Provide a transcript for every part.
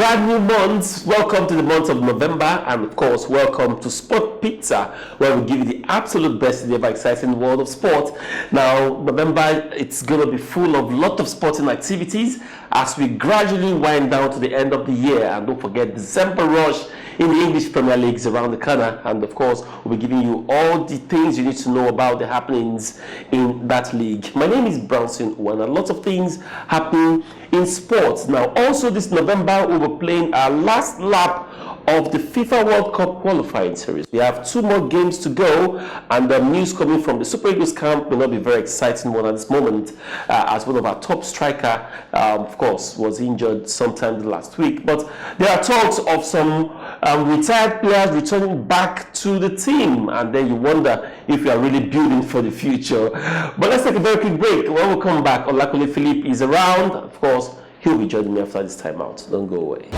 brand new month. Welcome to the month of November, and of course, welcome to Sport Pizza, where we give you the absolute best in the ever exciting world of sport. Now, November, it's going to be full of a lot of sporting activities as we gradually wind down to the end of the year. And don't forget, December rush in the English Premier League is around the corner, and of course, we'll be giving you all the things you need to know about the happenings in that league. My name is Brownson, and a lot of things happen in sports. Now, also this November, we were playing our last lap of the FIFA World Cup qualifying series. We have 2 more games to go, and the news coming from the Super Eagles camp will not be very exciting one at this moment, as one of our top striker, of course, was injured sometime last week. But there are talks of some retired players returning back to the team, and then you wonder if you are really building for the future. But let's take a very quick break. When we come back, Odior Philippe is around. Of course, he'll be joining me after this time out. Don't go away.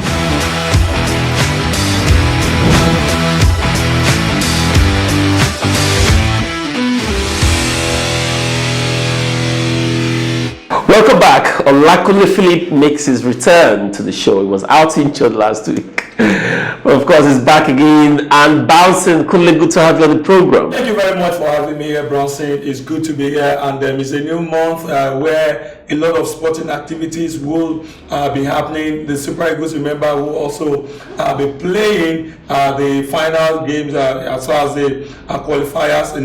Welcome back. Odior Philippe makes his return to the show. He was out injured last week. But of course, he's back again. And Brownson, Kunle, good to have you on the program. Thank you very much for having me here, Brownson. It's good to be here. And it's a new month where a lot of sporting activities will be happening. The Super Eagles, remember, will also be playing the final games as far as the qualifiers in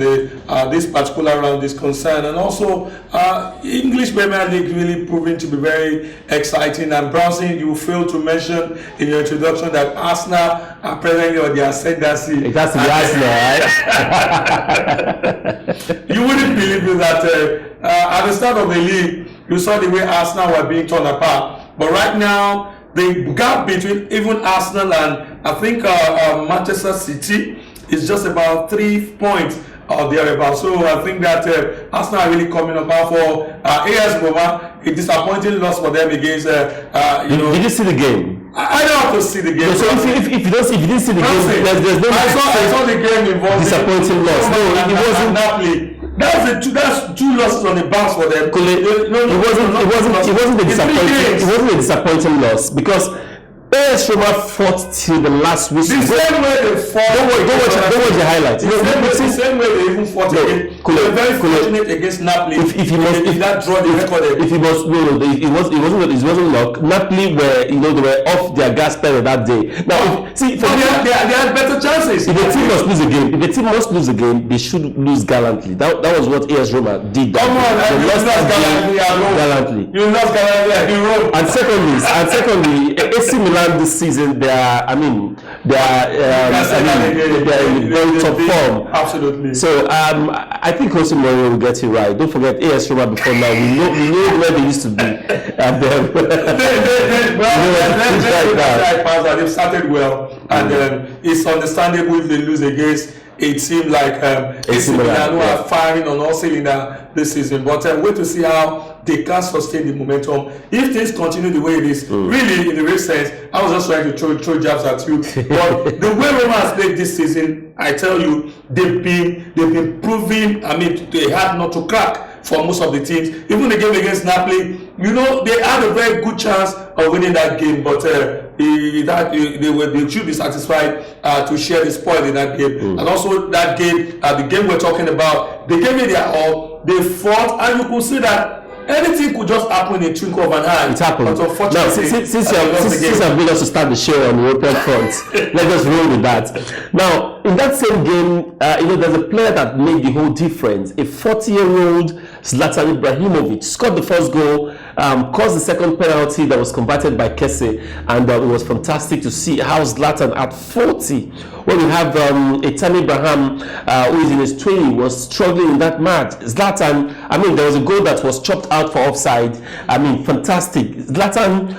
this particular round is concerned. And also, English Premier League really proving to be very exciting. And Brownson, you failed to mention in your introduction that Arsenal are presently on the ascendancy. It has to be Arsenal, right? You wouldn't believe it that at the start of the league, you saw the way Arsenal were being torn apart. But right now, the gap between even Arsenal and I think Manchester City is just about 3 points or thereabouts. So I think that Arsenal are really coming apart. For AS Roma, a disappointing loss for them against Did you see the game? I don't have to see the game. So if you didn't see the game, there's no. I saw the game involving disappointing loss. No, it wasn't Napoli. That's 2 losses on the bounce for them. It wasn't a disappointing loss because AS Roma fought till the last whistle. The same way they fought. Don't watch the highlights. The same way they even fought against. They were very fortunate against Napoli. If that draw the record. If it was it wasn't luck. Napoli were they were off their gas pedal that day. Now they had better chances. If a team must lose a game, they should lose gallantly. That was what AS Roma did. Come on, you lost gallantly. You lost gallantly in Rome. And secondly, AC Milan this season, they are in very top form. Absolutely. So I think Osimhen will get it right. Don't forget AS Roma before now. We know where they used to be. They've started well, and it's understandable if they lose against a team like AC Milan, who are firing on all cylinders this season. But wait to see how they can sustain the momentum. If things continue the way it is, really, in the real sense, I was just trying to throw jabs at you. But the way Roma has played this season, I tell you, they've been proving. They had not to crack for most of the teams. Even the game against Napoli, they had a very good chance of winning that game, but they should be satisfied to share the spoil in that game. And also that game, the game we're talking about, they gave it their all. They fought, and you could see that anything could just happen in a twinkle of an eye. It happened. But unfortunately, now, since I've been us to start the show on the European front, let's just roll with that. Now, in that same game, there's a player that made the whole difference. A 40-year-old Zlatan Ibrahimovic scored the first goal, caused the second penalty that was converted by Kese, and it was fantastic to see how Zlatan at 40, when we have a Tammy Abraham who is in his 20s, was struggling in that match. Zlatan, there was a goal that was chopped out for offside. Fantastic. Zlatan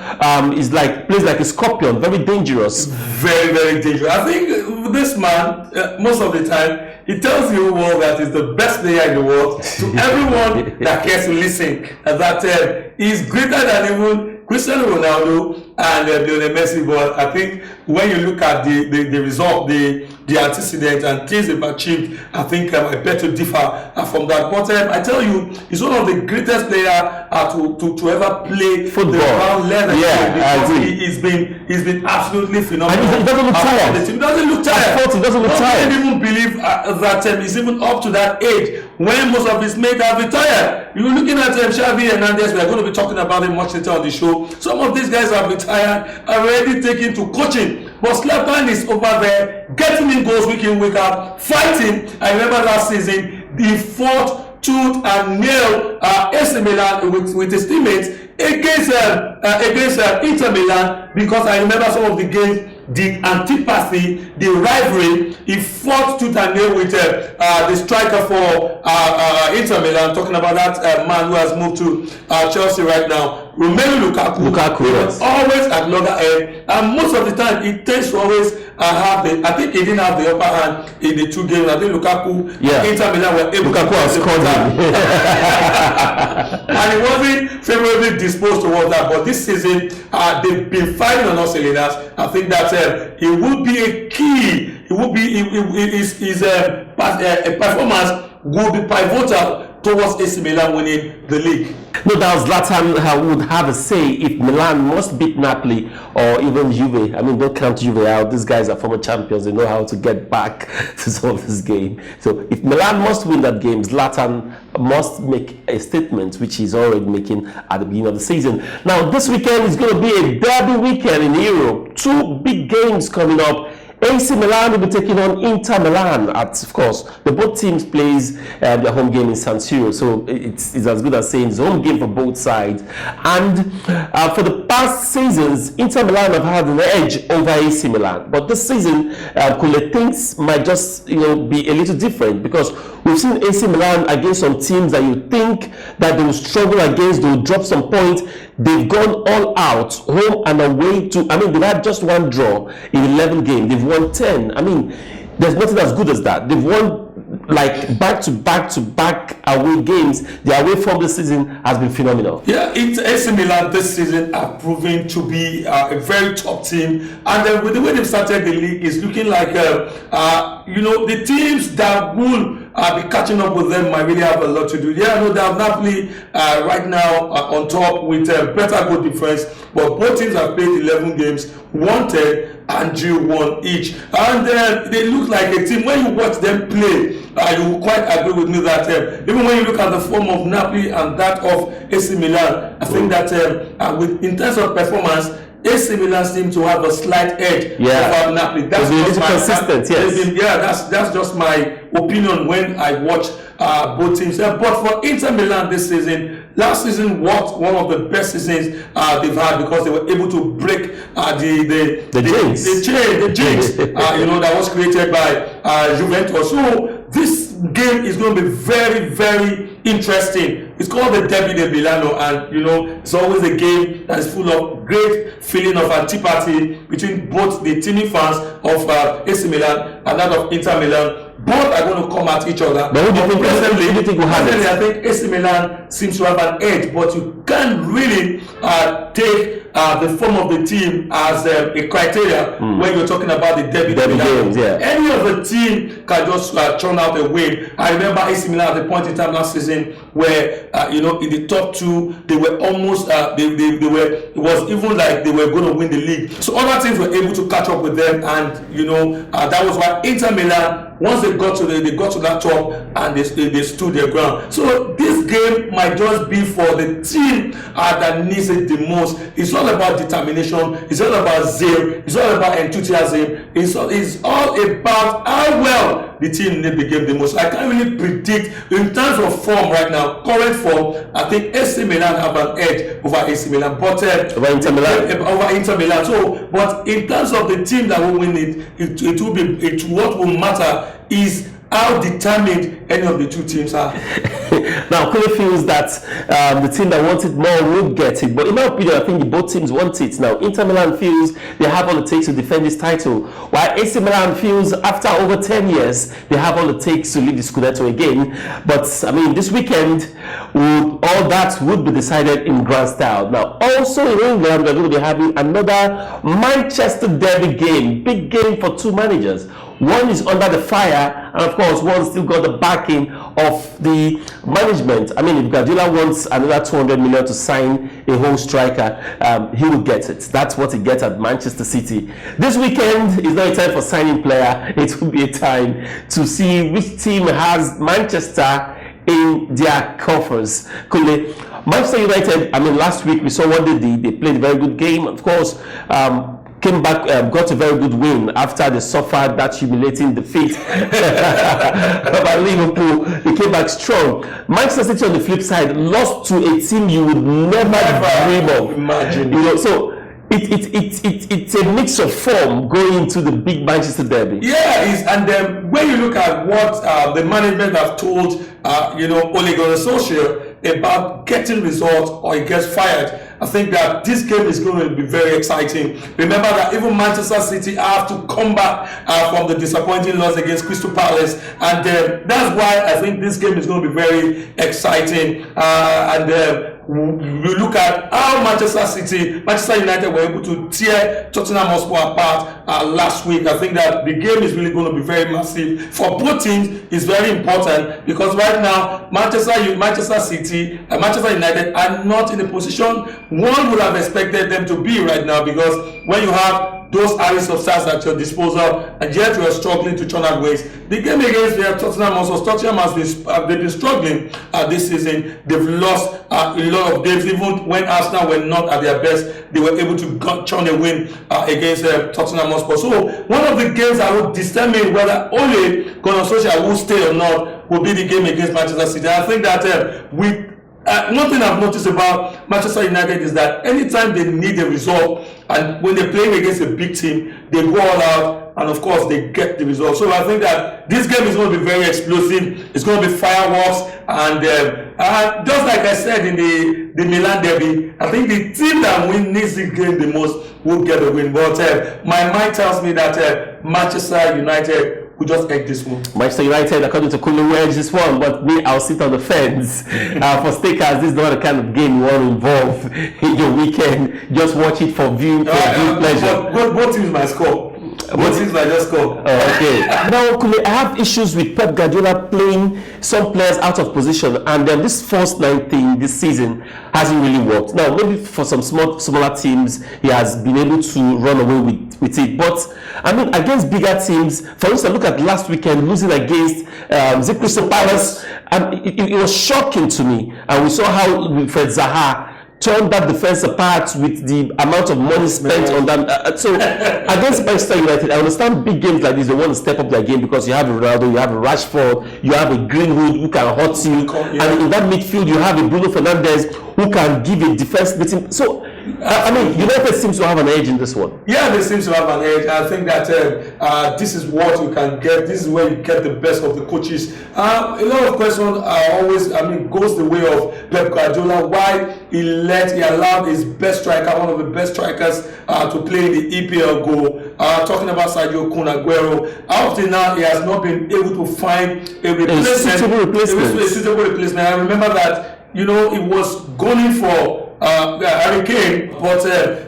plays like a scorpion, very dangerous. Very, very dangerous. I think this man, most of the time, he tells the whole world that he's the best player in the world. To everyone that cares to listen, that he's greater than even Cristiano Ronaldo and Lionel Messi. But I think when you look at the result, the antecedent and things they've achieved, I think I bet to differ from that. But I tell you, he's one of the greatest players to ever play football. The round leather. Yeah, he's been absolutely phenomenal. And he doesn't look tired. He doesn't look tired. He doesn't look tired. I can't even believe that he's even up to that age when most of his mates have retired. You're looking at Xavi Hernandez. We're going to be talking about him much later on the show. Some of these guys have retired, already taken to coaching. But Zlatan is over there, getting in goals week in, week out, fighting. I remember last season, he fought tooth and nail AC Milan with his teammates against Inter Milan, because I remember some of the games, the antipathy, the rivalry. He fought tooth and nail with the striker for Inter Milan, talking about that man who has moved to Chelsea right now, Romelu Lukaku. Yes. Always at loggerhead, and most of the time he tends to always have the. I think he didn't have the upper hand in the two games. I think Lukaku, Inter Milan were able to score that, and he wasn't favorably disposed towards that. But this season, they've been fighting on all cylinders. I think that it would be a key. It would be his performance will be pivotal towards AC Milan winning the league. No doubt Zlatan would have a say if Milan must beat Napoli or even Juve. I mean, don't count Juve out. These guys are former champions. They know how to get back to some of this game. So if Milan must win that game, Zlatan must make a statement, which he's already making at the beginning of the season. Now, this weekend is going to be a derby weekend in Europe. Two big games coming up. AC Milan will be taking on Inter Milan. Of course, the both teams plays their home game in San Siro, so it's as good as saying it's home game for both sides. And for the past seasons, Inter Milan have had an edge over AC Milan, but this season, Kunle thinks might just be a little different, because we've seen AC Milan against some teams that you think that they will struggle against, they will drop some points. They've gone all out, home and away to. I mean, they've had just one draw in 11 games. They've won 10. I mean, there's nothing as good as that. They've won like back to back away games. The away form this season has been phenomenal. Yeah, AC Milan this season are proving to be a very top team, and with the way they've started the league, is looking like the teams that will be catching up with them might really have a lot to do. Yeah, I know they have Napoli right now on top with better goal difference, but both teams have played 11 games, won 10 and drew 1 each, and they look like a team. When you watch them play, you will quite agree with me that even when you look at the form of Napoli and that of AC Milan, I think that in terms of performance, AC Milan seem to have a slight edge over Napoli. That's just consistent. Yes. That's just my opinion when I watch both teams. But for Inter Milan this season, last season was one of the best seasons they've had, because they were able to break the jinx that was created by Juventus. So this game is going to be very, very interesting. It's called the Derby de Milano, and it's always a game that is full of great feeling of antipathy between both the teaming fans of AC Milan and that of Inter Milan. Both are going to come at each other. But who do you think will have it? I think AC Milan seems to have an edge, but you can't really take the form of the team as a criteria when you're talking about the derby games. Yeah. Any of the team can just churn out a win. I remember AC Milan at the point in time last season where in the top two they were almost it was even like they were going to win the league. So other teams were able to catch up with them, and that was why Inter Milan, once they got to that top, and they stood their ground. So this game might just be for the team that needs it the most. It's all about determination. It's all about zeal. It's all about enthusiasm. It's all about how well the team need the game the most. I can't really predict in terms of form right now. Current form, I think AC Milan have an edge over AC Milan, but over Inter Milan. So, but in terms of the team that will win it will be what will matter is how determined any of the two teams are. Now, Kunle feels that the team that wants it more will get it. But in my opinion, I think both teams want it. Now, Inter Milan feels they have all it takes to defend this title, while AC Milan feels after over 10 years, they have all it takes to lead the Scudetto again. But, I mean, this weekend, all that would be decided in grand style. Now, also in England, we're going to be having another Manchester derby game. Big game for two managers. One is under the fire, and of course, one still got the backing of the management. I mean, if Guardiola wants another 200 million to sign a whole striker, he will get it. That's what he gets at Manchester City. This weekend is not a time for signing player. It will be a time to see which team has Manchester in their coffers. Kunle, Manchester United, I mean, last week we saw what they did. They played a very good game. Of course, came back, got a very good win after they suffered that humiliating defeat by Liverpool. They came back strong. Manchester City on the flip side lost to a team you would never dream of. Imagine. You know, so it's a mix of form going into the big Manchester derby. Yeah, and then when you look at what the management have told, Ole Gunnar Solskjaer about getting results or he gets fired, I think that this game is going to be very exciting. Remember that even Manchester City have to come back from the disappointing loss against Crystal Palace, and that's why I think this game is going to be very exciting. We look at how Manchester United were able to tear Tottenham Hotspur apart last week. I think that the game is really going to be very massive for both teams. It's very important because right now Manchester City and Manchester United are not in a position one would have expected them to be right now, because when you have those areas of stars at your disposal and yet you are struggling to turn out ways. The game against Tottenham has been struggling this season. They've lost a lot of games. Even when Arsenal were not at their best, they were able to churn a win against Tottenham Hotspur. So one of the games that will determine whether Ole Gunnar Solskjaer will stay or not will be the game against Manchester City. I think that one thing I've noticed about Manchester United is that anytime they need a result and when they're playing against a big team, they go all out and of course they get the result. So I think that this game is going to be very explosive. It's going to be fireworks, and just like I said in the Milan derby, I think the team that wins this game the most will get the win. But my mind tells me that Manchester United we just egg this one. Manchester United, according to Kunle, will edge this one, but me, I'll sit on the fence. For stakers, this is not the kind of game you want to involve in your weekend. Just watch it for view pleasure. Both teams might score. Both teams might just score. Okay. Now, Kunle, I have issues with Pep Guardiola playing some players out of position, and then this first 9 thing this season hasn't really worked. Now, maybe for some smaller teams, he has been able to run away with it. But I mean, against bigger teams, for instance, look at last weekend losing against Crystal Palace, and it was shocking to me. And we saw how Wilfred Zaha turned that defense apart with the amount of money spent on that. So against Manchester United, I understand big games like this, they want to step up their game because you have a Ronaldo, you have a Rashford, you have a Greenwood who can hurt you, and in that midfield you have a Bruno Fernandes who can give a defense meeting. So I mean, United seems to have an edge in this one. Yeah, they seem to have an edge. I think that this is what you can get. This is where you get the best of the coaches. A lot of questions are always, goes the way of Pep Guardiola. Why he allowed his best striker, one of the best strikers, to play in the EPL goal. Talking about Sadio Aguero. Up to now, he has not been able to find a replacement. A suitable replacement. I remember that, he was going for Harry Kane, but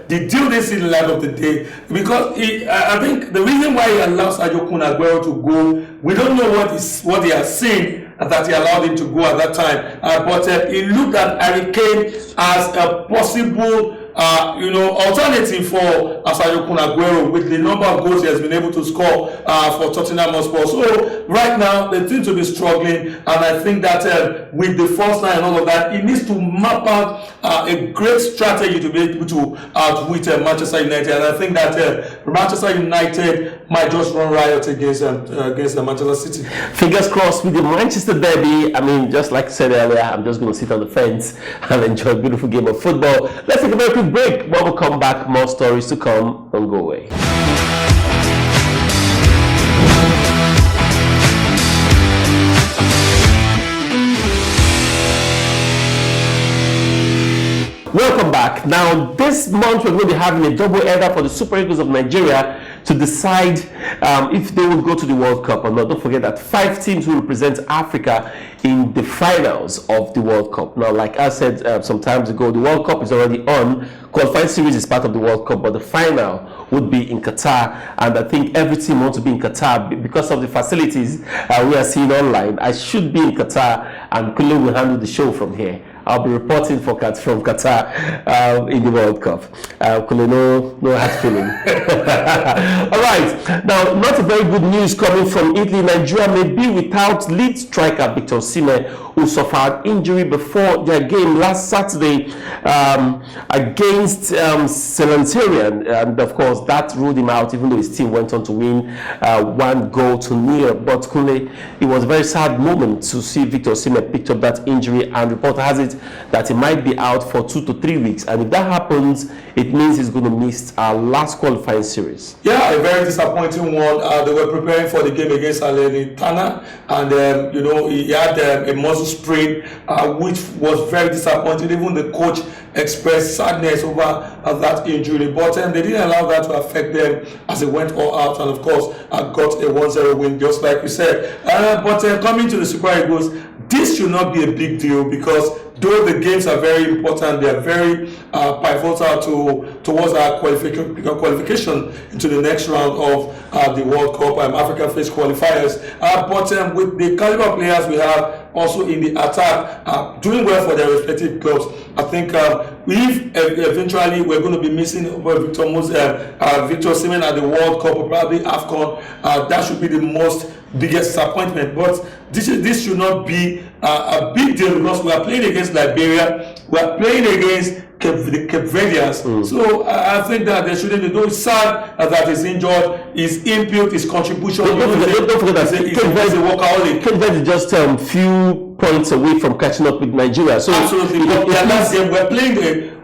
the deal didn't see the light of the day because I think the reason why he allowed Sadio Aguero to go, we don't know what he has seen that he allowed him to go at that time. But he looked at Harry Kane as a possible alternative for Sadio Aguero with the number of goals he has been able to score for Tottenham Hotspur. So right now they seem to be struggling, and I think that with the first line and all of that, he needs to map out a great strategy to be able to outwit Manchester United. And I think that Manchester United might just run riot against Manchester City. Fingers crossed with the Manchester derby. I mean, just like I said earlier, I'm just going to sit on the fence and enjoy a beautiful game of football. Let's take a very quick break. When we come back, more stories to come. Don't go away. Welcome back. Now, this month we're going to be having a double header for the Super Eagles of Nigeria to decide if they will go to the World Cup or not. Don't forget that 5 teams will represent Africa in the finals of the World Cup. Now, like I said some time ago, the World Cup is already on. Qualifying series is part of the World Cup, but the final would be in Qatar, and I think every team wants to be in Qatar because of the facilities we are seeing online. I should be in Qatar, and Kunle will handle the show from here. I'll be reporting from Qatar in the World Cup. Kunle, no hard feeling. All right. Now, not a very good news coming from Italy. Nigeria may be without lead striker Victor Osimhen, who suffered injury before their game last Saturday against Salernitana, and of course that ruled him out, even though his team went on to win 1-0. But Kunle, it was a very sad moment to see Victor Osimhen picked up that injury, and report has it that he might be out for 2 to 3 weeks, and if that happens, it means he's going to miss our last qualifying series. Yeah, a very disappointing one. They were preparing for the game against Salernitana, and he had a muscle sprain, which was very disappointing. Even the coach expressed sadness over that injury, but they didn't allow that to affect them as they went all out, and of course got a 1-0 win, just like you said. But coming to the Super Eagles, this should not be a big deal, because though the games are very important, they are very pivotal towards our qualification into the next round of the World Cup African phase qualifiers. But with the caliber of players we have also in the attack, doing well for their respective clubs, I think if eventually we're going to be missing Victor Osimhen at the World Cup, or probably AFCON, that should be the biggest disappointment. But this should not be a big deal, because we are playing against Liberia, we are playing against the Cape Verdeans. So I think that they shouldn't be. Though it's sad that he's injured, his input, his contribution. Don't forget that Cape Verde is a workaholic. Cape Verde just few points away from catching up with Nigeria. So absolutely, but their last game, we're playing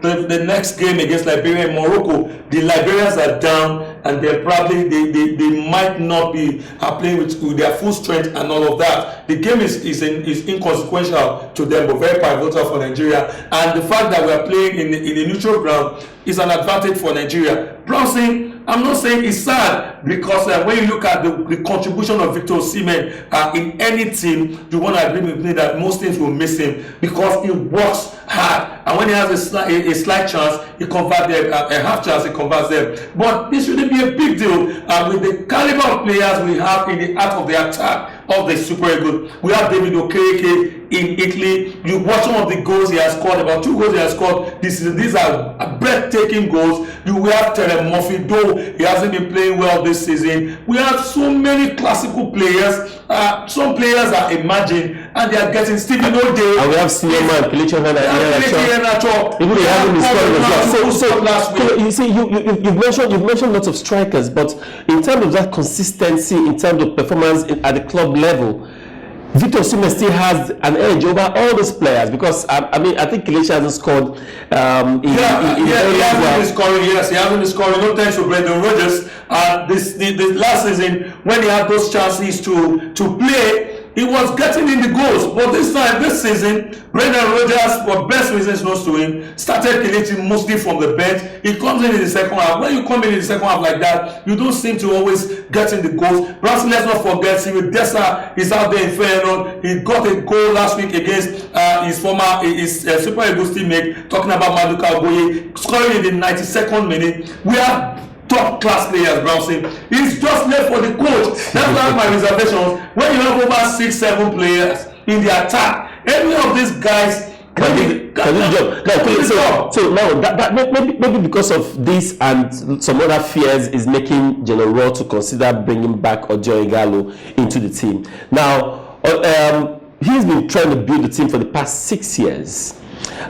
the next game against Liberia in Morocco. The Liberians are down, and they probably they might not be playing with their full strength and all of that. The game is inconsequential to them, but very pivotal for Nigeria. And the fact that we are playing in a neutral ground is an advantage for Nigeria. Brownson, I'm not saying it's sad, because when you look at the contribution of Victor Osimhen in any team, you want to agree with me that most teams will miss him, because he works hard, and when he has a slight chance, he converts them, a half chance, he converts them. But this shouldn't be a big deal with the caliber of players we have in the heart of the attack of the Super Eagles. We have David Okereke in Italy. You watch some of the goals he has scored, about 2 goals he has scored this season. These are breathtaking goals. We have Terem Murphy, though he hasn't been playing well this season. We have so many classical players. Some players are emerging, and they are getting Stephen O'Day. And we have senior man Kelechi Iheanacho. Even they haven't been scoring as well. So you see, you've mentioned lots of strikers, but in terms of that consistency, in terms of performance at the club level, Victor Osimhen still has an edge over all those players, because I think Kelechi hasn't scored. He hasn't been scoring. Yes, he hasn't been scoring. No thanks to Brendan Rodgers. The last season, when he had those chances to play, he was getting in the goals. But this season, Brendan Rodgers, for best reasons not to win, started Kelechi mostly from the bench. He comes in the second half. When you come in the second half like that, you don't seem to always get in the goals. Brownson, let's not forget, Dessa is out there in Feyenoord. He got a goal last week against his Super Eagles teammate, talking about Maduka Ogoye, scoring in the 92nd minute. We have top class players, Brownson. He's just left for the coach. That's why my reservations. When you have over 6-7 players in the attack, any of these guys can So now that maybe because of this and some other fears is making General Rohr to consider bringing back Odior Ighalo into the team. Now he's been trying to build the team for the past 6 years,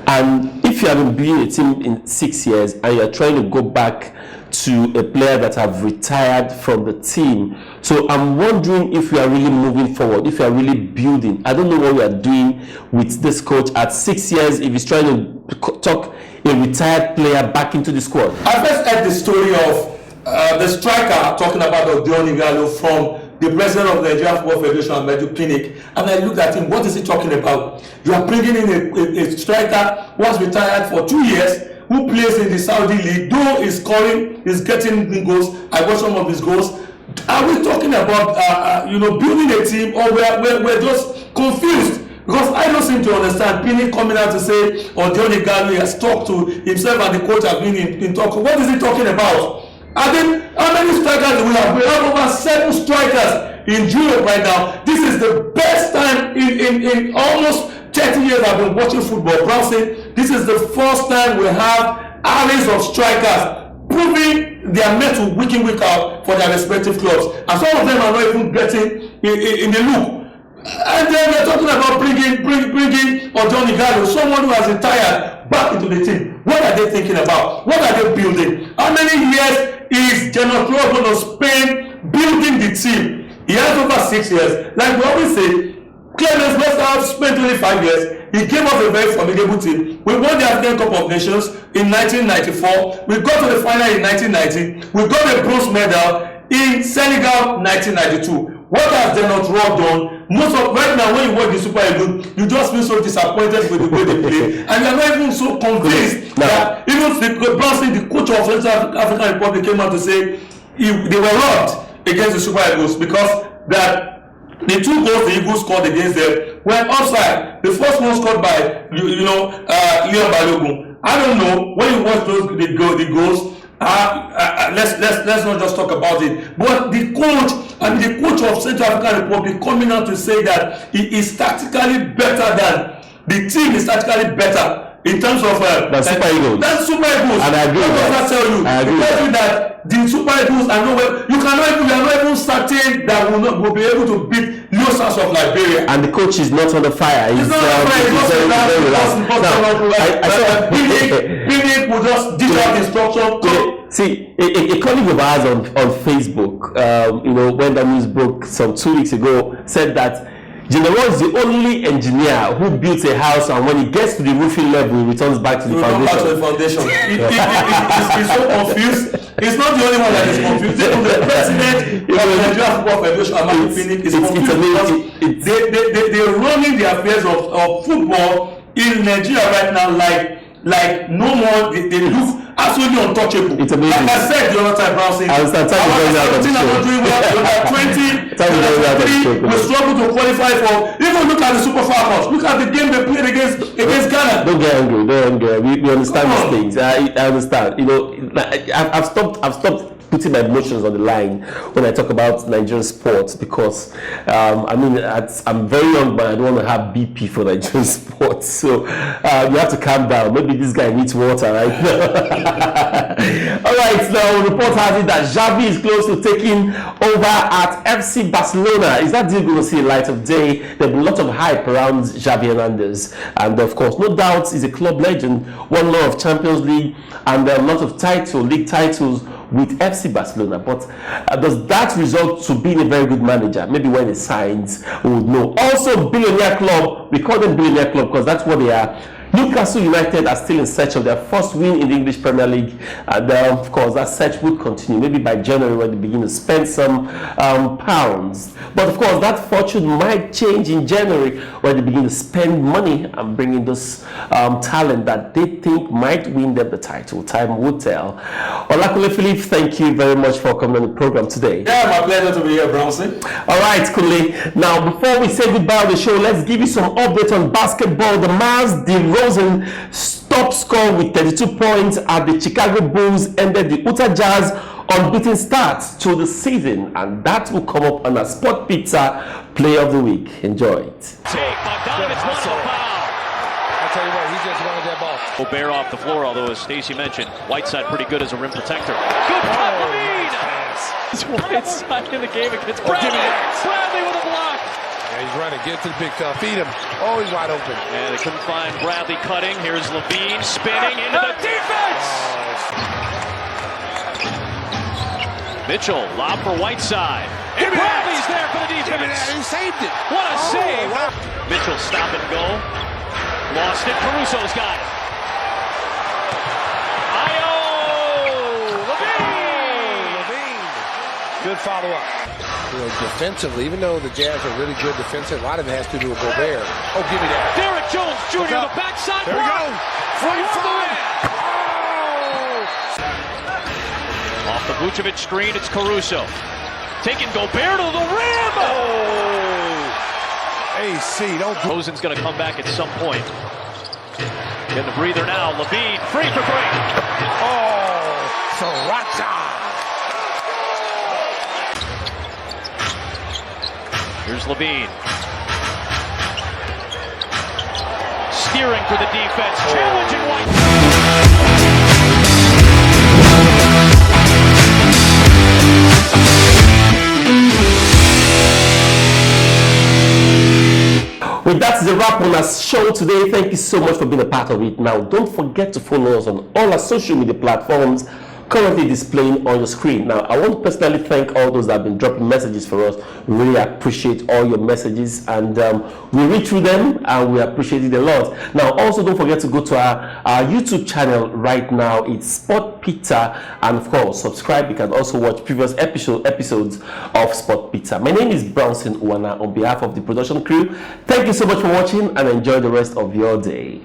and if you haven't built a team in 6 years and you're trying to go back to a player that have retired from the team, so I'm wondering if we are really moving forward, if we are really building. I don't know what we are doing with this coach at 6 years, if he's trying to talk a retired player back into the squad. I first heard the story of the striker talking about Odior Ighalo from the president of the Nigerian Football Federation, Ahmedu Pinnick, and I looked at him. What is he talking about? You are bringing in a striker who has retired for 2 years, who plays in the Saudi league, though he's scoring, he's getting goals. I watched some of his goals. Are we talking about building a team, or we're just confused? Because I don't seem to understand Pinnick coming out to say, Odior Ighalo has talked to himself and the coach have been in talk. What is he talking about? I think how many strikers do we have? We have over 7 strikers in Europe right now. This is the best time in almost 30 years I've been watching football. Brownson, this is the first time we have arrays of strikers proving they are meant to week in, week out for their respective clubs. And some of them are not even getting in the loop. And then we're talking about bringing Odior Ighalo, someone who has retired, back into the team. What are they thinking about? What are they building? How many years is General Rohr going to spend building the team? He has over 6 years. Like we always say, Clemens must have spent only 5 years. He gave us a very formidable team. We won the African Cup of Nations in 1994. We got to the final in 1990. We got a bronze medal in Senegal 1992. What has General Rohr done? Right now, when you watch the Super Eagles, you just feel so disappointed with the way they play, and you are not even so convinced that even Brownson, the coach of Central African Republic, came out to say they were robbed against the Super Eagles because that the 2 goals the Eagles scored against them were offside. The first one scored by Leon Balogun. I don't know, when you watch the goals. Let's not just talk about it. But the coach of Central African Republic coming out to say that he is tactically better than the team is tactically better in terms of Super Eagles. That's Super Eagles. And I agree with that. What does that tell you? It tells you that the Super Eagles are nowhere. You are not even certain that will be able to beat Ighalo'S of Liberia. And the coach is not on the fire. He's not on the fire. He's very relaxed. Pinnick will just dish out instruction. See, a colleague of ours on Facebook, when the news broke some 2 weeks ago, said that General is the only engineer who builds a house, and when he gets to the roofing level, he returns back to the foundation. He's so confused. He's not the only one that is confused. Even the president of the Nigerian Football Federation, Ahmedu Pinnick, is confused because they're running the affairs of football in Nigeria right now like no more. They look absolutely untouchable. It's amazing. Like I said the other time, Brownson, I was doing well. 20, we struggle to qualify for. Even look at the Super Falcons. Look at the game they played against Ghana. Don't get angry. We understand these things. I understand. I've stopped putting my emotions on the line when I talk about Nigerian sports because I'm very young, but I don't want to have BP for Nigerian sports. So you have to calm down. Maybe this guy needs water right now. All right, now report has it that Xavi is close to taking over at FC Barcelona. Is that deal going to see the light of day? There's been a lot of hype around Xavi Hernandez, and of course, no doubt, he's a club legend. Won a lot of Champions League and a lot of league titles with FC Barcelona, but does that result to being a very good manager? Maybe when he signs, we would know. Also, Billionaire Club, we call them Billionaire Club because that's what they are. Newcastle United are still in search of their first win in the English Premier League, and of course that search would continue maybe by January when they begin to spend some pounds. But of course that fortune might change in January when they begin to spend money and bring in those talent that they think might win them the title. Time will tell. Kunle Philip, thank you very much for coming on the program today. Yeah, my pleasure to be here, Brownson. All right, Kunle. Now before we say goodbye on the show, let's give you some updates on basketball. The Mavs, the Rosen top score with 32 points at the Chicago Bulls ended the Utah Jazz unbeaten start to the season, and that will come up on a Sport Pizza Player of the Week. Enjoy it. I'll tell you what, he just wanted that ball. Gobert off the floor, although as Stacey mentioned, Whiteside pretty good as a rim protector. Good cut, Levine! He's Whiteside in the game against Bradley. Bradley with a block. Yeah, he's running. Get to the big cup. Feed him. Oh, he's wide open. And they couldn't find Bradley cutting. Here's Levine spinning into the defense. Mitchell, lob for Whiteside. And Bradley's there for the defense. He saved it. What a save. Wow. Mitchell stop and go. Lost it. Caruso's got it. Levine. Good follow-up. You know, defensively, even though the Jazz are really good defensively, a lot of it has to do with Gobert. Oh, give me that. Derrick Jones Jr. the backside. There we go. Free throw. Off the Vucevic screen, it's Caruso. Taking Gobert to the rim. Oh. AC, don't do. Rosen's going to come back at some point. Getting the breather now. Levine, free for three. Oh, Sriracha. Here's Levine. Steering for the defense. Challenging White. Well, that's the wrap on our show today. Thank you so much for being a part of it. Now, don't forget to follow us on all our social media platforms currently displaying on your screen. Now, I want to personally thank all those that have been dropping messages for us. We really appreciate all your messages, and we read through them and we appreciate it a lot. Now, also don't forget to go to our YouTube channel right now. It's Sport Pizza, and of course, subscribe. You can also watch previous episodes of Sport Pizza. My name is Brownson on behalf of the production crew. Thank you so much for watching, and enjoy the rest of your day.